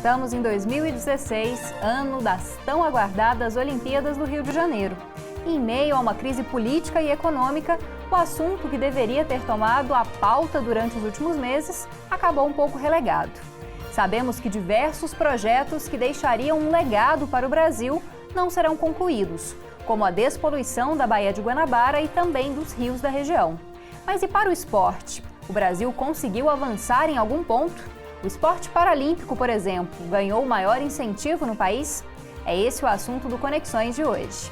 Estamos em 2016, ano das tão aguardadas Olimpíadas do Rio de Janeiro. Em meio a uma crise política e econômica, o assunto que deveria ter tomado a pauta durante os últimos meses acabou um pouco relegado. Sabemos que diversos projetos que deixariam um legado para o Brasil não serão concluídos, como a despoluição da Baía de Guanabara e também dos rios da região. Mas e para o esporte? O Brasil conseguiu avançar em algum ponto? O esporte paralímpico, por exemplo, ganhou o maior incentivo no país? É esse o assunto do Conexões de hoje.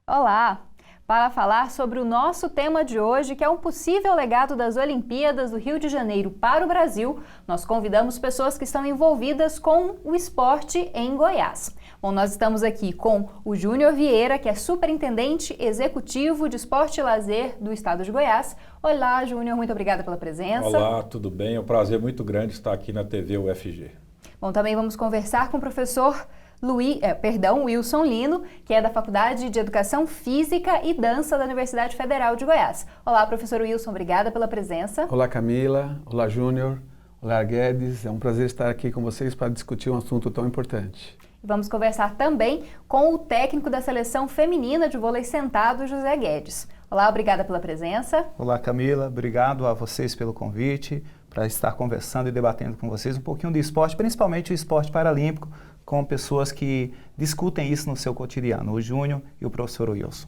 Olá! Para falar sobre o nosso tema de hoje, que é um possível legado das Olimpíadas do Rio de Janeiro para o Brasil, nós convidamos pessoas que estão envolvidas com o esporte em Goiás. Bom, nós estamos aqui com o Júnior Vieira, que é superintendente executivo de esporte e lazer do estado de Goiás. Olá, Júnior, muito obrigada pela presença. Olá, tudo bem? É um prazer muito grande estar aqui na TV UFG. Bom, também vamos conversar com o professor Wilson Lino, que é da Faculdade de Educação Física e Dança da Universidade Federal de Goiás. Olá, professor Wilson, obrigada pela presença. Olá, Camila. Olá, Júnior. Olá, Guedes. É um prazer estar aqui com vocês para discutir um assunto tão importante. Vamos conversar também com o técnico da seleção feminina de vôlei sentado, José Guedes. Olá, obrigada pela presença. Olá, Camila. Obrigado a vocês pelo convite para estar conversando e debatendo com vocês um pouquinho de esporte, principalmente o esporte paralímpico, com pessoas que discutem isso no seu cotidiano, o Júnior e o professor Wilson.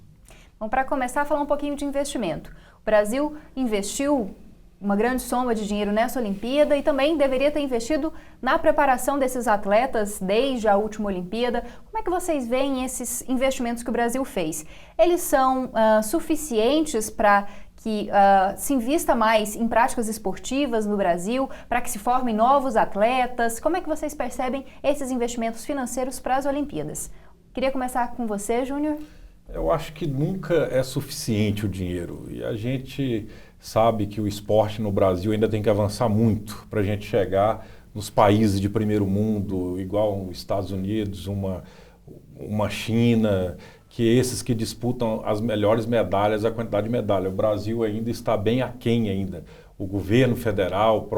Bom, para começar a falar um pouquinho de investimento. O Brasil investiu uma grande soma de dinheiro nessa Olimpíada e também deveria ter investido na preparação desses atletas desde a última Olimpíada. Como é que vocês veem esses investimentos que o Brasil fez? Eles são suficientes para que se invista mais em práticas esportivas no Brasil, para que se formem novos atletas? Como é que vocês percebem esses investimentos financeiros para as Olimpíadas? Queria começar com você, Júnior. Eu acho que nunca é suficiente o dinheiro e a gente sabe que o esporte no Brasil ainda tem que avançar muito para a gente chegar nos países de primeiro mundo, igual os Estados Unidos, uma China, que esses que disputam as melhores medalhas, a quantidade de medalha. O Brasil ainda está bem aquém ainda. O governo federal,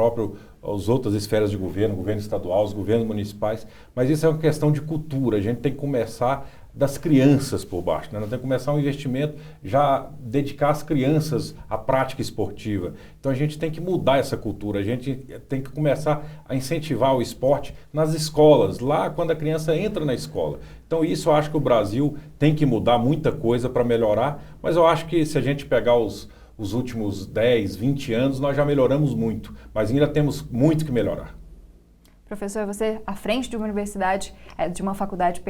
as outras esferas de governo, o governo estadual, os governos municipais, mas isso é uma questão de cultura. A gente tem que começar das crianças por baixo, né? Nós temos que começar um investimento, já dedicar as crianças à prática esportiva. Então a gente tem que mudar essa cultura, a gente tem que começar a incentivar o esporte nas escolas, lá quando a criança entra na escola. Então isso eu acho que o Brasil tem que mudar muita coisa para melhorar, mas eu acho que se a gente pegar os últimos 10, 20 anos, nós já melhoramos muito, mas ainda temos muito que melhorar. Professor, você à frente de uma universidade, faculdade,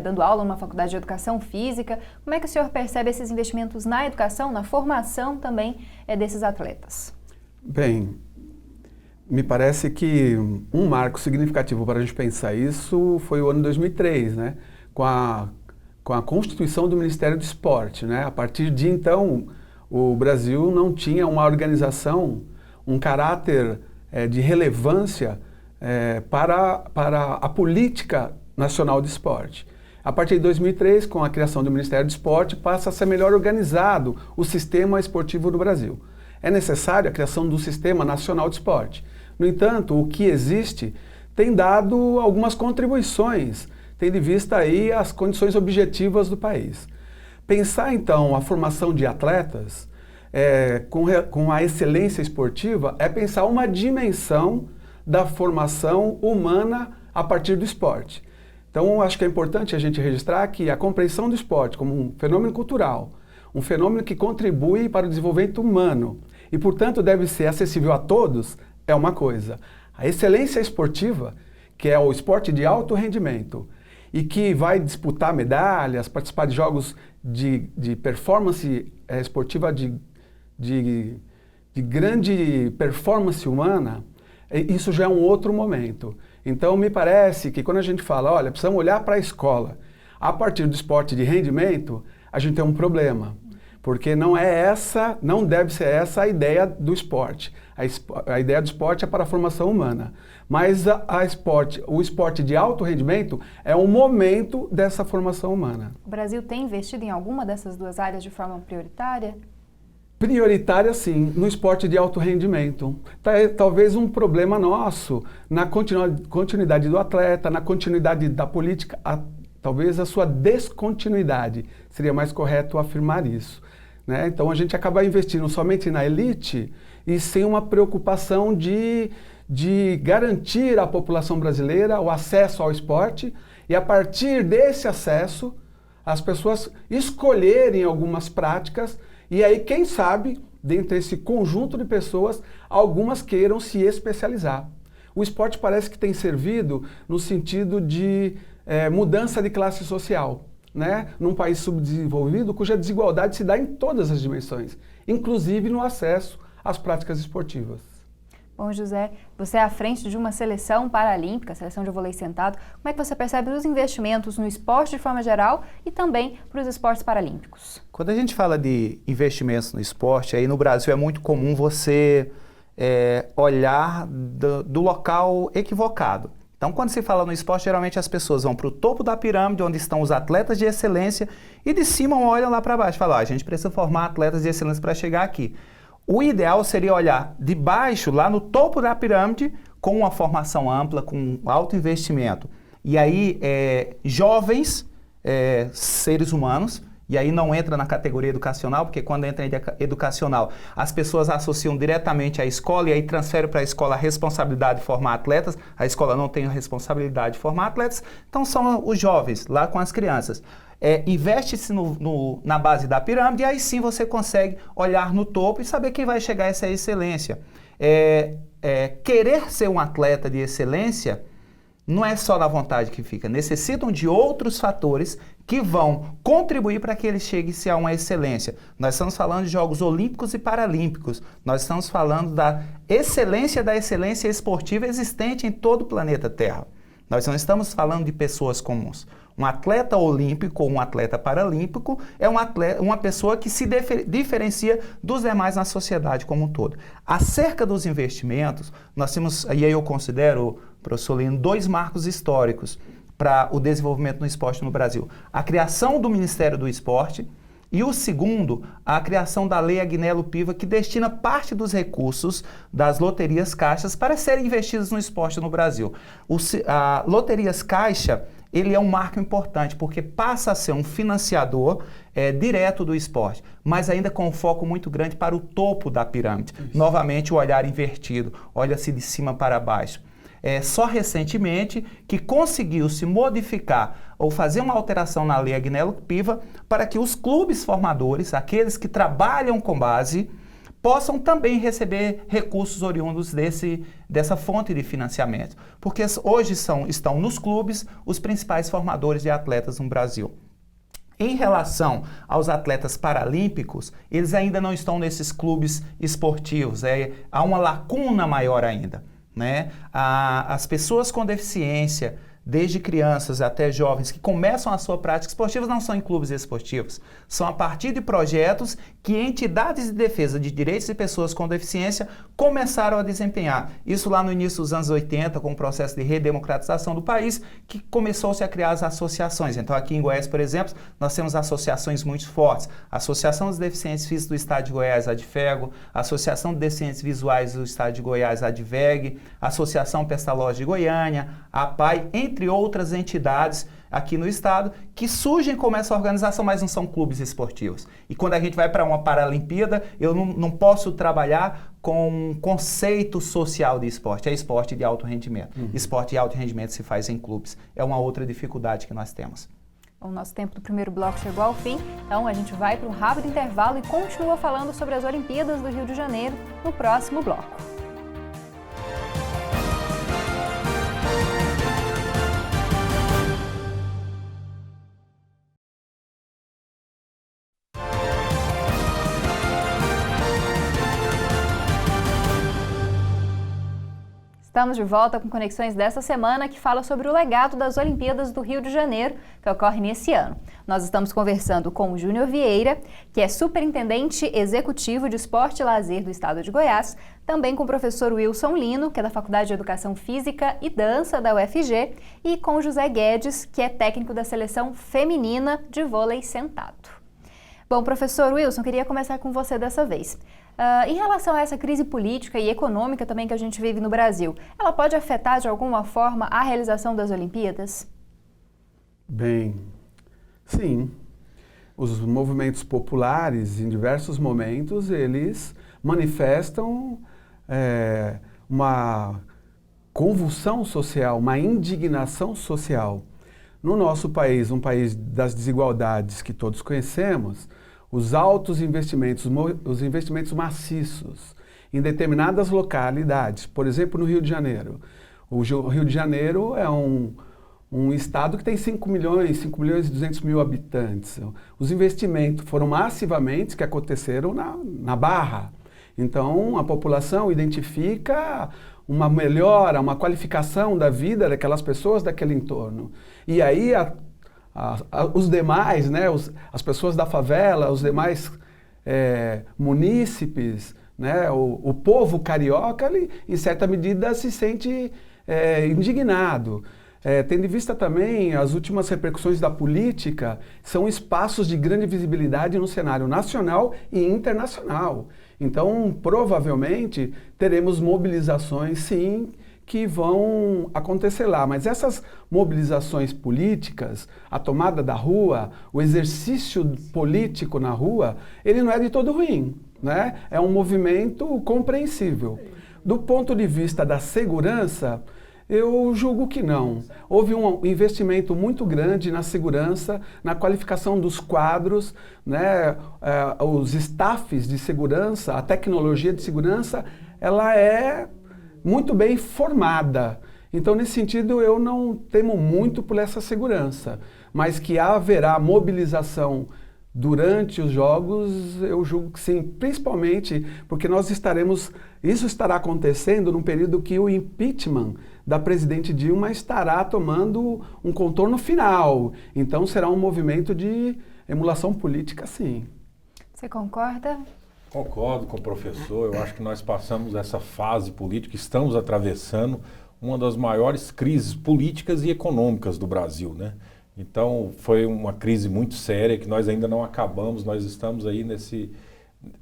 dando aula numa faculdade de educação física, como é que o senhor percebe esses investimentos na educação, na formação também desses atletas? Bem, me parece que um marco significativo para a gente pensar isso foi o ano 2003, né? Com a constituição do Ministério do Esporte, né? A partir de então, o Brasil não tinha uma organização, um caráter de relevância para a política nacional de esporte. A partir de 2003, com a criação do Ministério do Esporte, passa a ser melhor organizado o sistema esportivo do Brasil. É necessária a criação do Sistema Nacional de Esporte. No entanto, o que existe tem dado algumas contribuições, tendo em vista aí as condições objetivas do país. Pensar, então, a formação de atletas com a excelência esportiva é pensar uma dimensão da formação humana a partir do esporte. Então, acho que é importante a gente registrar que a compreensão do esporte como um fenômeno cultural, um fenômeno que contribui para o desenvolvimento humano e, portanto, deve ser acessível a todos, é uma coisa. A excelência esportiva, que é o esporte de alto rendimento e que vai disputar medalhas, participar de jogos de performance esportiva de grande performance humana, isso já é um outro momento. Então, me parece que quando a gente fala, olha, precisamos olhar para a escola, a partir do esporte de rendimento, a gente tem um problema. porque não deve ser essa a ideia do esporte. A ideia do esporte é para a formação humana, mas o esporte de alto rendimento é um momento dessa formação humana. O Brasil tem investido em alguma dessas duas áreas de forma prioritária? Prioritária, sim, no esporte de alto rendimento. Talvez um problema nosso na continuidade do atleta, na continuidade da política, talvez a sua descontinuidade. Seria mais correto afirmar isso, né? Então a gente acaba investindo somente na elite e sem uma preocupação de garantir à população brasileira o acesso ao esporte e, a partir desse acesso, as pessoas escolherem algumas práticas. E aí, quem sabe, dentre esse conjunto de pessoas, algumas queiram se especializar. O esporte parece que tem servido no sentido de mudança de classe social, né? Num país subdesenvolvido, cuja desigualdade se dá em todas as dimensões, inclusive no acesso às práticas esportivas. Bom, José, você é à frente de uma seleção paralímpica, a seleção de vôlei sentado. Como é que você percebe os investimentos no esporte de forma geral e também para os esportes paralímpicos? Quando a gente fala de investimentos no esporte, aí no Brasil é muito comum você olhar do local equivocado. Então, quando se fala no esporte, geralmente as pessoas vão para o topo da pirâmide, onde estão os atletas de excelência, e de cima olham lá para baixo e falam, a gente precisa formar atletas de excelência para chegar aqui. O ideal seria olhar de baixo, lá no topo da pirâmide, com uma formação ampla, com alto investimento. E aí, jovens seres humanos, e aí não entra na categoria educacional, porque quando entra em educacional, as pessoas associam diretamente à escola e aí transferem para a escola a responsabilidade de formar atletas. A escola não tem a responsabilidade de formar atletas, então são os jovens, lá com as crianças. Investe-se na base da pirâmide e aí sim você consegue olhar no topo e saber quem vai chegar a essa excelência. Querer ser um atleta de excelência não é só na vontade que fica, necessitam de outros fatores que vão contribuir para que ele chegue-se a uma excelência. Nós estamos falando de Jogos Olímpicos e Paralímpicos, nós estamos falando da excelência esportiva existente em todo o planeta Terra. Nós não estamos falando de pessoas comuns. Um atleta olímpico ou um atleta paralímpico é uma pessoa que se diferencia dos demais na sociedade como um todo. Acerca dos investimentos, nós temos, e aí eu considero, professor Lino, 2 marcos históricos para o desenvolvimento no esporte no Brasil. A criação do Ministério do Esporte e o segundo, a criação da Lei Agnello Piva, que destina parte dos recursos das loterias caixas para serem investidos no esporte no Brasil. A Loterias Caixa, ele é um marco importante, porque passa a ser um financiador direto do esporte, mas ainda com um foco muito grande para o topo da pirâmide. Isso. Novamente, o olhar invertido, olha-se de cima para baixo. Só recentemente que conseguiu-se modificar ou fazer uma alteração na Lei Agnello Piva para que os clubes formadores, aqueles que trabalham com base, possam também receber recursos oriundos dessa fonte de financiamento. Porque hoje estão nos clubes os principais formadores de atletas no Brasil. Em relação aos atletas paralímpicos, eles ainda não estão nesses clubes esportivos, há uma lacuna maior ainda, né? As pessoas com deficiência, desde crianças até jovens que começam a sua prática esportiva, não são em clubes esportivos. São a partir de projetos que entidades de defesa de direitos de pessoas com deficiência começaram a desempenhar. Isso lá no início dos anos 80, com o processo de redemocratização do país, que começou-se a criar as associações. Então aqui em Goiás, por exemplo, nós temos associações muito fortes. A Associação dos Deficientes Físicos do Estado de Goiás, a ADFEGO, a Associação de Deficientes Visuais do Estado de Goiás, a ADVEG, a Associação Pestalozzi de Goiânia, a APAI, entre outras entidades aqui no estado, que surgem como essa organização, mas não são clubes esportivos. E quando a gente vai para uma Paralimpíada, eu não posso trabalhar com um conceito social de esporte, é esporte de alto rendimento. Esporte de alto rendimento se faz em clubes. É uma outra dificuldade que nós temos. O nosso tempo do primeiro bloco chegou ao fim, então a gente vai para um rápido intervalo e continua falando sobre as Olimpíadas do Rio de Janeiro no próximo bloco. Estamos de volta com Conexões desta semana, que fala sobre o legado das Olimpíadas do Rio de Janeiro, que ocorre nesse ano. Nós estamos conversando com o Júnior Vieira, que é superintendente executivo de Esporte e Lazer do Estado de Goiás, também com o professor Wilson Lino, que é da Faculdade de Educação Física e Dança da UFG, e com o José Guedes, que é técnico da Seleção Feminina de Vôlei Sentado. Bom, professor Wilson, queria começar com você dessa vez. Em relação a essa crise política e econômica também que a gente vive no Brasil, ela pode afetar de alguma forma a realização das Olimpíadas? Bem, sim. Os movimentos populares, em diversos momentos, eles manifestam uma convulsão social, uma indignação social. No nosso país, um país das desigualdades que todos conhecemos, os altos investimentos, os investimentos maciços em determinadas localidades, por exemplo, no Rio de Janeiro. O Rio de Janeiro é um estado que tem 5 milhões e 200 mil habitantes. Os investimentos foram massivamente que aconteceram na Barra. Então, a população identifica uma melhora, uma qualificação da vida daquelas pessoas daquele entorno. E aí, os demais, né, as pessoas da favela, os demais munícipes, né, o povo carioca, ele, em certa medida, se sente indignado. Tendo em vista também as últimas repercussões da política, são espaços de grande visibilidade no cenário nacional e internacional. Então, provavelmente, teremos mobilizações, sim, que vão acontecer lá. Mas essas mobilizações políticas, a tomada da rua, o exercício político na rua, ele não é de todo ruim, né? É um movimento compreensível. Do ponto de vista da segurança, eu julgo que não. Houve um investimento muito grande na segurança, na qualificação dos quadros, né? Os staffs de segurança, a tecnologia de segurança, ela é muito bem formada. Então, nesse sentido, eu não temo muito por essa segurança, mas que haverá mobilização durante os Jogos, eu julgo que sim, principalmente porque isso estará acontecendo num período que o impeachment da presidente Dilma estará tomando um contorno final. Então, será um movimento de emulação política, sim. Você concorda? Concordo com o professor, eu acho que nós passamos essa fase política, estamos atravessando uma das maiores crises políticas e econômicas do Brasil, né? Então, foi uma crise muito séria que nós ainda não acabamos, nós estamos aí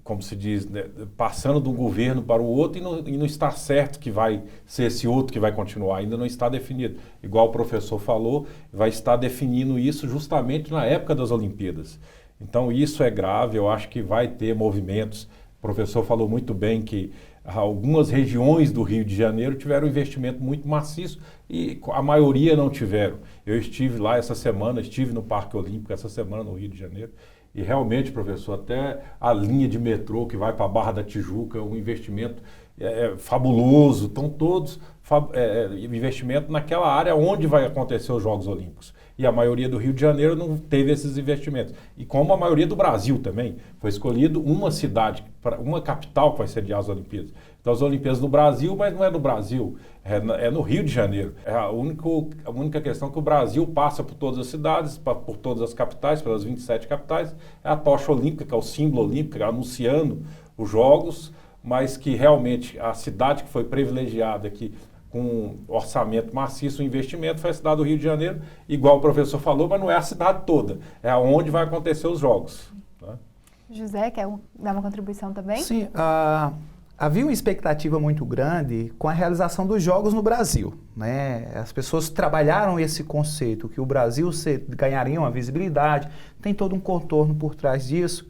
como se diz, né, passando de um governo para o outro e não está certo que vai ser esse outro que vai continuar, ainda não está definido. Igual o professor falou, vai estar definindo isso justamente na época das Olimpíadas. Então, isso é grave, eu acho que vai ter movimentos. O professor falou muito bem que algumas regiões do Rio de Janeiro tiveram um investimento muito maciço e a maioria não tiveram. Eu estive lá essa semana, estive no Parque Olímpico essa semana no Rio de Janeiro e realmente, professor, até a linha de metrô que vai para a Barra da Tijuca é um investimento fabuloso. Estão todos investimento naquela área onde vai acontecer os Jogos Olímpicos. E a maioria do Rio de Janeiro não teve esses investimentos. E como a maioria do Brasil também, foi escolhido uma cidade, uma capital que vai sediar as Olimpíadas. Então as Olimpíadas no Brasil, mas não é no Brasil, é no Rio de Janeiro. É a única questão que o Brasil passa por todas as cidades, por todas as capitais, pelas 27 capitais, é a tocha olímpica, que é o símbolo olímpico, anunciando os Jogos, mas que realmente a cidade que foi privilegiada aqui, com orçamento maciço, o investimento, foi a cidade do Rio de Janeiro, igual o professor falou, mas não é a cidade toda, é onde vai acontecer os Jogos. Tá? José, quer dar uma contribuição também? Sim, havia uma expectativa muito grande com a realização dos Jogos no Brasil, né? As pessoas trabalharam esse conceito, que o Brasil ganharia uma visibilidade, tem todo um contorno por trás disso,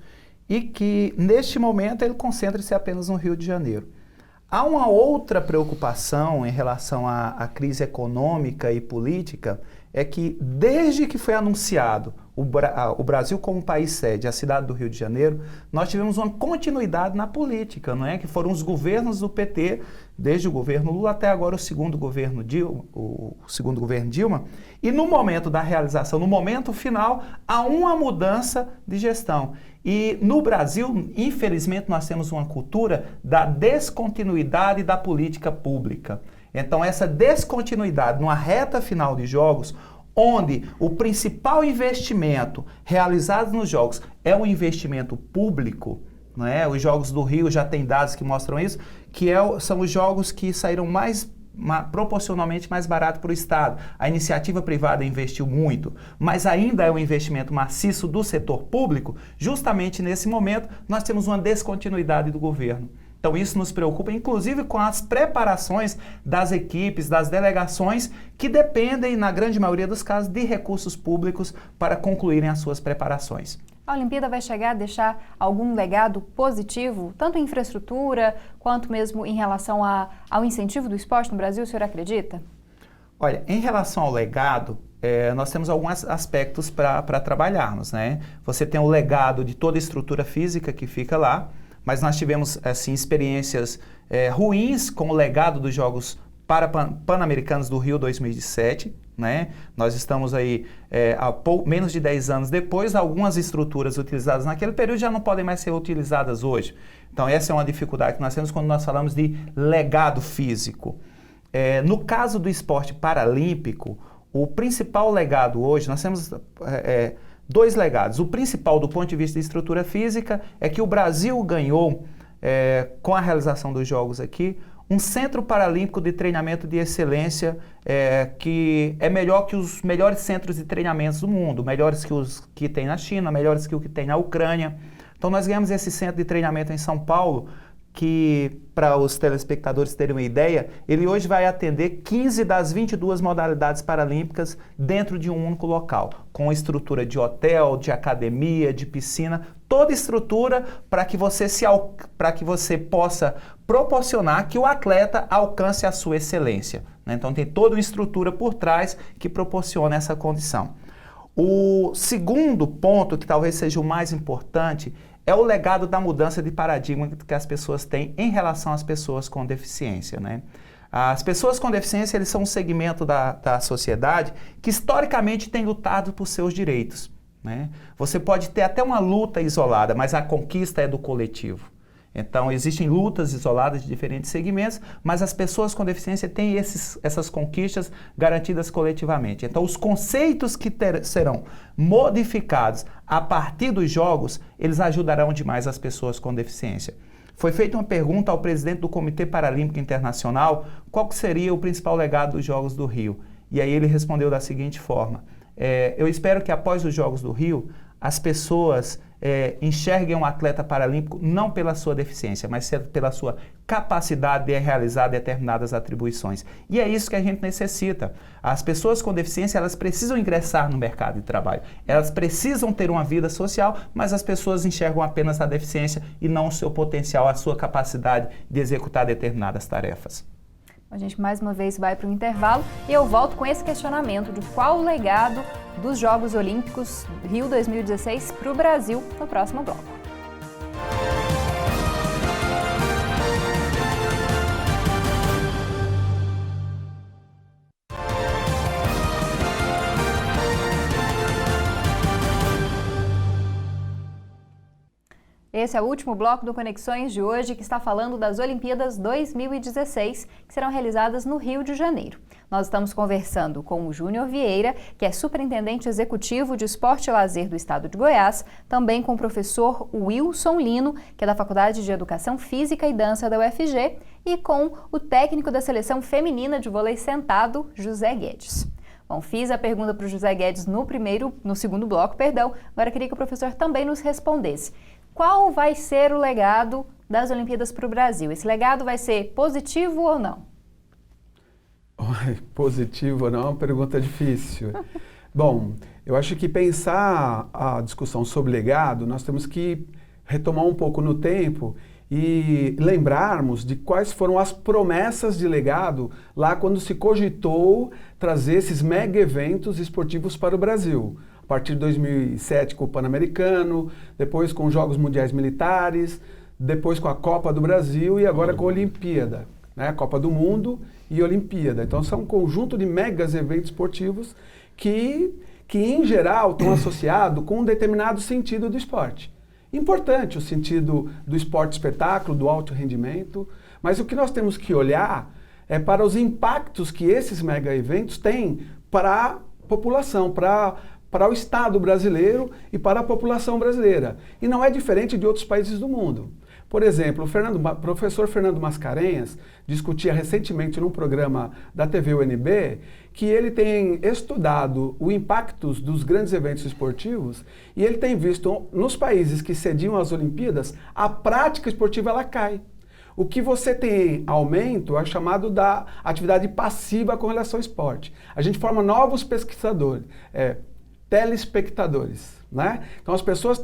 e que, neste momento, ele concentra-se apenas no Rio de Janeiro. Há uma outra preocupação em relação à crise econômica e política, é que desde que foi anunciado o Brasil como país sede, a cidade do Rio de Janeiro, nós tivemos uma continuidade na política, não é? Que foram os governos do PT, desde o governo Lula até agora o segundo governo Dilma, e no momento da realização, no momento final, há uma mudança de gestão. E no Brasil, infelizmente, nós temos uma cultura da descontinuidade da política pública. Então, essa descontinuidade numa reta final de jogos, onde o principal investimento realizado nos jogos é um investimento público, não é? Os Jogos do Rio já tem dados que mostram isso, que são os jogos que saíram proporcionalmente mais barato para o Estado. A iniciativa privada investiu muito, mas ainda é um investimento maciço do setor público. Justamente nesse momento, nós temos uma descontinuidade do governo. Então isso nos preocupa, inclusive com as preparações das equipes, das delegações, que dependem, na grande maioria dos casos, de recursos públicos para concluírem as suas preparações. A Olimpíada vai chegar a deixar algum legado positivo, tanto em infraestrutura, quanto mesmo em relação ao incentivo do esporte no Brasil, o senhor acredita? Olha, em relação ao legado, nós temos alguns aspectos para trabalharmos, né? Você tem o legado de toda a estrutura física que fica lá, mas nós tivemos assim, experiências ruins com o legado dos Jogos Pan-Americanos do Rio 2007, né? Nós estamos aí há menos de 10 anos depois, algumas estruturas utilizadas naquele período já não podem mais ser utilizadas hoje. Então essa é uma dificuldade que nós temos quando nós falamos de legado físico. No caso do esporte paralímpico, o principal legado hoje, nós temos dois legados. O principal do ponto de vista de estrutura física é que o Brasil ganhou, com a realização dos Jogos aqui, um centro paralímpico de treinamento de excelência que é melhor que os melhores centros de treinamentos do mundo, melhores que os que tem na China, melhores que o que tem na Ucrânia. Então nós ganhamos esse centro de treinamento em São Paulo, que, para os telespectadores terem uma ideia, ele hoje vai atender 15 das 22 modalidades paralímpicas dentro de um único local, com estrutura de hotel, de academia, de piscina, toda estrutura para que você possa proporcionar que o atleta alcance a sua excelência, né? Então tem toda uma estrutura por trás que proporciona essa condição. O segundo ponto, que talvez seja o mais importante, é o legado da mudança de paradigma que as pessoas têm em relação às pessoas com deficiência, né? As pessoas com deficiência, eles são um segmento da sociedade que historicamente tem lutado por seus direitos, né? Você pode ter até uma luta isolada, mas a conquista é do coletivo. Então, existem lutas isoladas de diferentes segmentos, mas as pessoas com deficiência têm essas conquistas garantidas coletivamente. Então, os conceitos que serão modificados a partir dos Jogos, eles ajudarão demais as pessoas com deficiência. Foi feita uma pergunta ao presidente do Comitê Paralímpico Internacional qual que seria o principal legado dos Jogos do Rio. E aí ele respondeu da seguinte forma: eu espero que após os Jogos do Rio, as pessoas enxerguem um atleta paralímpico não pela sua deficiência, mas pela sua capacidade de realizar determinadas atribuições. E é isso que a gente necessita. As pessoas com deficiência, elas precisam ingressar no mercado de trabalho. Elas precisam ter uma vida social, mas as pessoas enxergam apenas a deficiência e não o seu potencial, a sua capacidade de executar determinadas tarefas. A gente mais uma vez vai para o intervalo e eu volto com esse questionamento de qual o legado dos Jogos Olímpicos Rio 2016 para o Brasil no próximo bloco. Esse é o último bloco do Conexões de hoje, que está falando das Olimpíadas 2016, que serão realizadas no Rio de Janeiro. Nós estamos conversando com o Júnior Vieira, que é superintendente executivo de Esporte e Lazer do Estado de Goiás, também com o professor Wilson Lino, que é da Faculdade de Educação Física e Dança da UFG, e com o técnico da Seleção Feminina de Vôlei Sentado, José Guedes. Bom, fiz a pergunta para o José Guedes no segundo bloco, agora queria que o professor também nos respondesse. Qual vai ser o legado das Olimpíadas para o Brasil? Esse legado vai ser positivo ou não? Positivo ou não é uma pergunta difícil. Bom, eu acho que pensar a discussão sobre legado, nós temos que retomar um pouco no tempo e lembrarmos de quais foram as promessas de legado lá quando se cogitou trazer esses mega eventos esportivos para o Brasil. A partir de 2007 com o Pan-Americano, depois com os Jogos Mundiais Militares, depois com a Copa do Brasil e agora com a Olimpíada, né? Copa do Mundo e Olimpíada. Então são um conjunto de megas eventos esportivos que em geral estão associados com um determinado sentido do esporte. Importante o sentido do esporte espetáculo, do alto rendimento, mas o que nós temos que olhar para os impactos que esses mega eventos têm para a população, para o Estado brasileiro e para a população brasileira. E não é diferente de outros países do mundo. Por exemplo, o professor Fernando Mascarenhas discutia recentemente num programa da TV UNB que ele tem estudado o impacto dos grandes eventos esportivos e ele tem visto nos países que cediam às Olimpíadas, a prática esportiva ela cai. O que você tem aumento é chamado da atividade passiva com relação ao esporte. A gente forma novos pesquisadores, telespectadores, né? Então as pessoas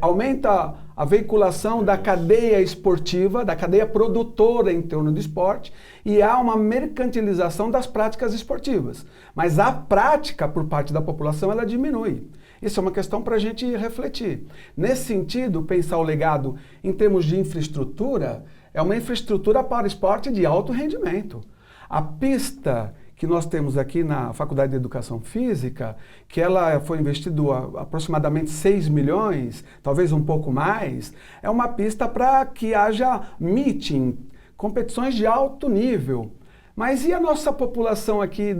aumenta a veiculação da cadeia esportiva, da cadeia produtora em torno do esporte e há uma mercantilização das práticas esportivas. Mas a prática por parte da população ela diminui. Isso é uma questão para a gente refletir. Nesse sentido, pensar o legado em termos de infraestrutura é uma infraestrutura para o esporte de alto rendimento. A pista que nós temos aqui na Faculdade de Educação Física, que ela foi investido aproximadamente 6 milhões, talvez um pouco mais, é uma pista para que haja meeting, competições de alto nível. Mas e a nossa população aqui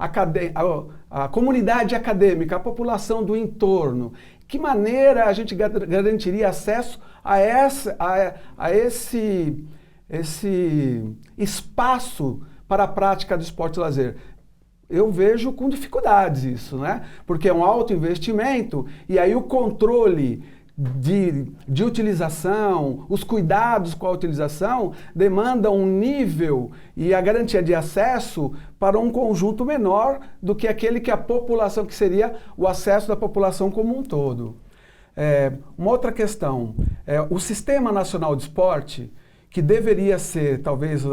a comunidade acadêmica, a população do entorno? Que maneira a gente garantiria acesso a esse espaço para a prática do esporte e lazer? Eu vejo com dificuldades isso, né? Porque é um alto investimento e aí o controle de utilização, os cuidados com a utilização demandam um nível e a garantia de acesso para um conjunto menor do que aquele que a população, que seria o acesso da população como um todo. Uma outra questão, o Sistema Nacional de Esporte, que deveria ser talvez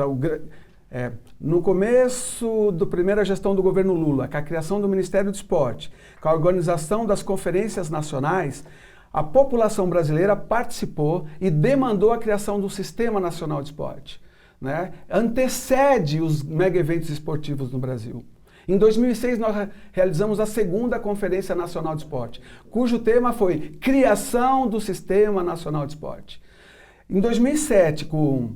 no começo da primeira gestão do governo Lula, com a criação do Ministério do Esporte, com a organização das conferências nacionais, a população brasileira participou e demandou a criação do Sistema Nacional de Esporte, né? Antecede os mega eventos esportivos no Brasil. Em 2006, nós realizamos a segunda Conferência Nacional de Esporte, cujo tema foi Criação do Sistema Nacional de Esporte. Em 2007, com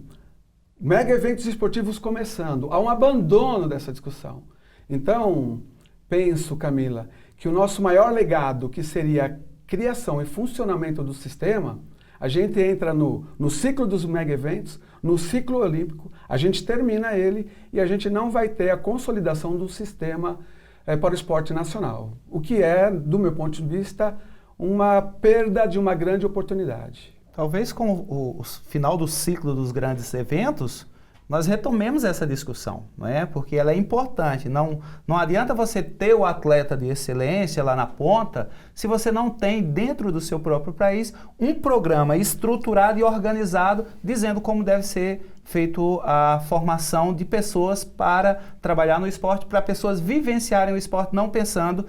mega eventos esportivos começando, há um abandono dessa discussão. Então, penso, Camila, que o nosso maior legado, que seria a criação e funcionamento do sistema, a gente entra no ciclo dos mega eventos, no ciclo olímpico, a gente termina ele e a gente não vai ter a consolidação do sistema para o esporte nacional. O que é, do meu ponto de vista, uma perda de uma grande oportunidade. Talvez com o final do ciclo dos grandes eventos, nós retomemos essa discussão, não é? Porque ela é importante. Não adianta você ter o atleta de excelência lá na ponta se você não tem dentro do seu próprio país um programa estruturado e organizado dizendo como deve ser feito a formação de pessoas para trabalhar no esporte, para pessoas vivenciarem o esporte, não pensando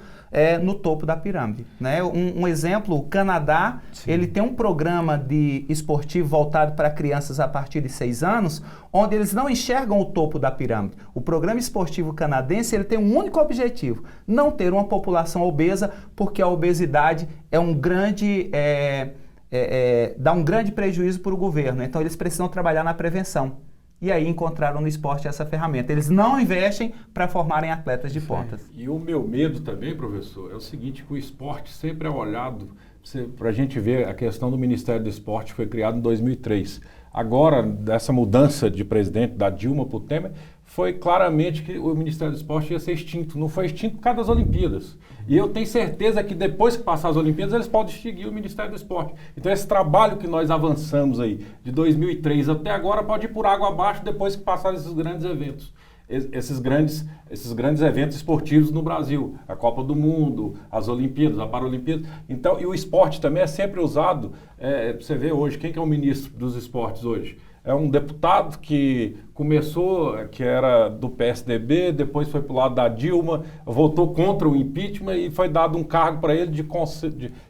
no topo da pirâmide, né? Um exemplo, o Canadá, sim, ele tem um programa esportivo voltado para crianças a partir de 6 anos, onde eles não enxergam o topo da pirâmide. O programa esportivo canadense ele tem um único objetivo, não ter uma população obesa, porque a obesidade é um grande... dá um grande prejuízo para o governo, então eles precisam trabalhar na prevenção. E aí encontraram no esporte essa ferramenta. Eles não investem para formarem atletas de pontas. E o meu medo também, professor, é o seguinte, que o esporte sempre é olhado, para a gente ver a questão do Ministério do Esporte, que foi criado em 2003. Agora, dessa mudança de presidente da Dilma para o Temer, foi claramente que o Ministério do Esporte ia ser extinto. Não foi extinto por causa das Olimpíadas. E eu tenho certeza que depois que passar as Olimpíadas, eles podem extinguir o Ministério do Esporte. Então esse trabalho que nós avançamos aí, de 2003 até agora, pode ir por água abaixo depois que passarem esses grandes eventos. Esses grandes eventos esportivos no Brasil. A Copa do Mundo, as Olimpíadas, a Paralimpíadas. Então, e o esporte também é sempre usado. Você vê hoje, quem que é o ministro dos esportes hoje? É um deputado que começou, que era do PSDB, depois foi para o lado da Dilma, votou contra o impeachment e foi dado um cargo para ele de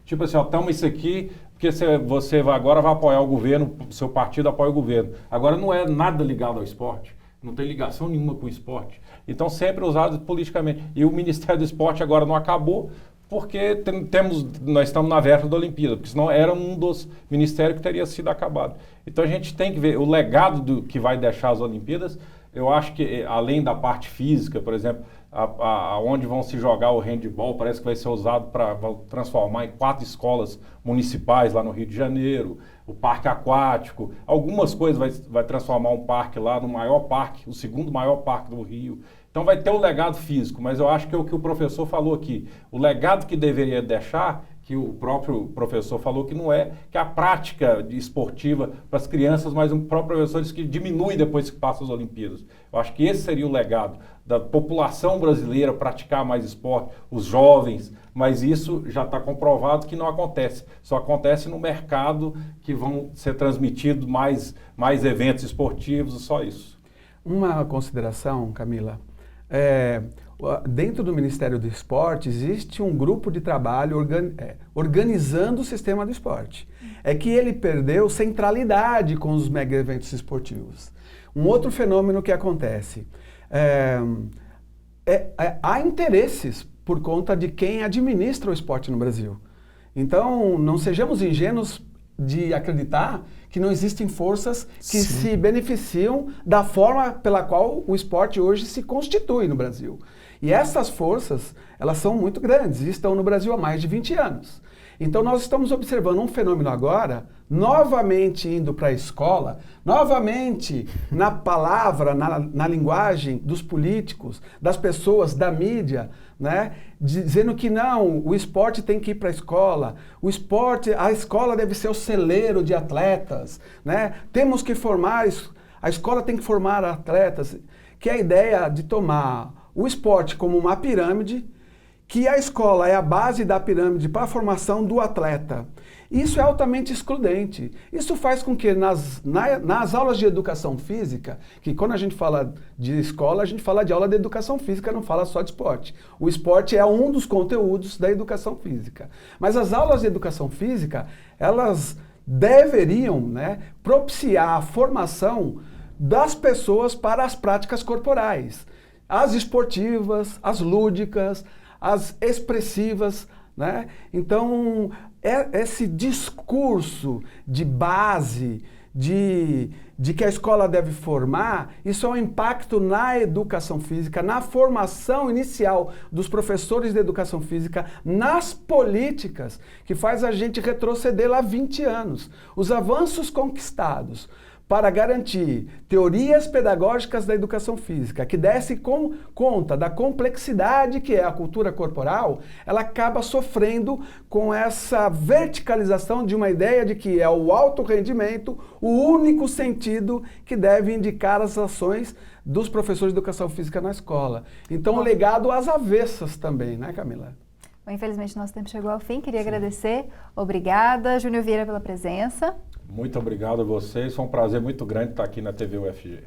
tipo assim, ó, toma isso aqui, porque você agora vai apoiar o governo, seu partido apoia o governo. Agora não é nada ligado ao esporte, não tem ligação nenhuma com o esporte. Então sempre usado politicamente. E o Ministério do Esporte agora não acabou, porque nós estamos na véspera da Olimpíada, porque senão era um dos ministérios que teria sido acabado. Então a gente tem que ver o legado que vai deixar as Olimpíadas, Eu acho que, além da parte física, por exemplo, onde vão se jogar o handball, parece que vai ser usado para transformar em 4 escolas municipais lá no Rio de Janeiro, o parque aquático, algumas coisas vai transformar um parque lá no maior parque, o segundo maior parque do Rio. Então vai ter o legado físico, mas eu acho que é o que o professor falou aqui. O legado que deveria deixar, que o próprio professor falou que não é, que a prática esportiva para as crianças, mas o próprio professor disse que diminui depois que passa as Olimpíadas. Eu acho que esse seria o legado da população brasileira praticar mais esporte, os jovens, mas isso já está comprovado que não acontece. Só acontece no mercado que vão ser transmitidos mais eventos esportivos, só isso. Uma consideração, Camila, dentro do Ministério do Esporte existe um grupo de trabalho organizando o sistema do esporte. É que ele perdeu centralidade com os mega eventos esportivos. Um outro fenômeno que acontece, há interesses por conta de quem administra o esporte no Brasil. Então, não sejamos ingênuos de acreditar que não existem forças que se beneficiam da forma pela qual o esporte hoje se constitui no Brasil. E essas forças, elas são muito grandes e estão no Brasil há mais de 20 anos. Então nós estamos observando um fenômeno agora, novamente indo para a escola, novamente na palavra, na linguagem dos políticos, das pessoas, da mídia, né? Dizendo que não, o esporte tem que ir para a escola, a escola deve ser o celeiro de atletas, né? Temos que a escola tem que formar atletas, que é a ideia de tomar o esporte como uma pirâmide, que a escola é a base da pirâmide para a formação do atleta. Isso é altamente excludente. Isso faz com que nas aulas de educação física, que quando a gente fala de escola, a gente fala de aula de educação física, não fala só de esporte. O esporte é um dos conteúdos da educação física. Mas as aulas de educação física, elas deveriam, né, propiciar a formação das pessoas para as práticas corporais. As esportivas, as lúdicas, as expressivas, né? Então, esse discurso de base, de que a escola deve formar, isso é um impacto na educação física, na formação inicial dos professores de educação física, nas políticas, que faz a gente retroceder lá 20 anos. Os avanços conquistados para garantir teorias pedagógicas da educação física, que desse conta da complexidade que é a cultura corporal, ela acaba sofrendo com essa verticalização de uma ideia de que é o alto rendimento o único sentido que deve indicar as ações dos professores de educação física na escola. Então, o legado às avessas também, né, Camila? Bom, infelizmente, nosso tempo chegou ao fim. Queria agradecer. Obrigada, Júnior Vieira, pela presença. Muito obrigado a vocês, foi um prazer muito grande estar aqui na TV UFG.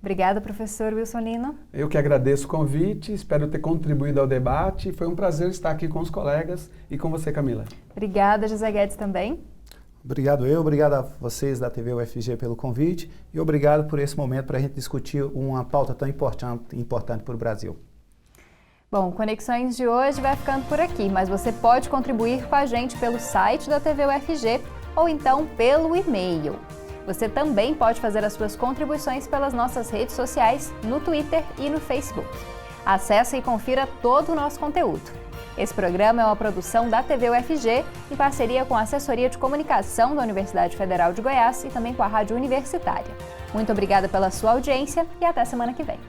Obrigada, professor Wilson Lino. Eu que agradeço o convite, espero ter contribuído ao debate. Foi um prazer estar aqui com os colegas e com você, Camila. Obrigada, José Guedes, também. Obrigado a vocês da TV UFG pelo convite e obrigado por esse momento para a gente discutir uma pauta tão importante para o Brasil. Bom, Conexões de hoje vai ficando por aqui, mas você pode contribuir com a gente pelo site da TV UFG ou então pelo e-mail. Você também pode fazer as suas contribuições pelas nossas redes sociais, no Twitter e no Facebook. Acesse e confira todo o nosso conteúdo. Esse programa é uma produção da TV UFG em parceria com a Assessoria de Comunicação da Universidade Federal de Goiás e também com a Rádio Universitária. Muito obrigada pela sua audiência e até semana que vem.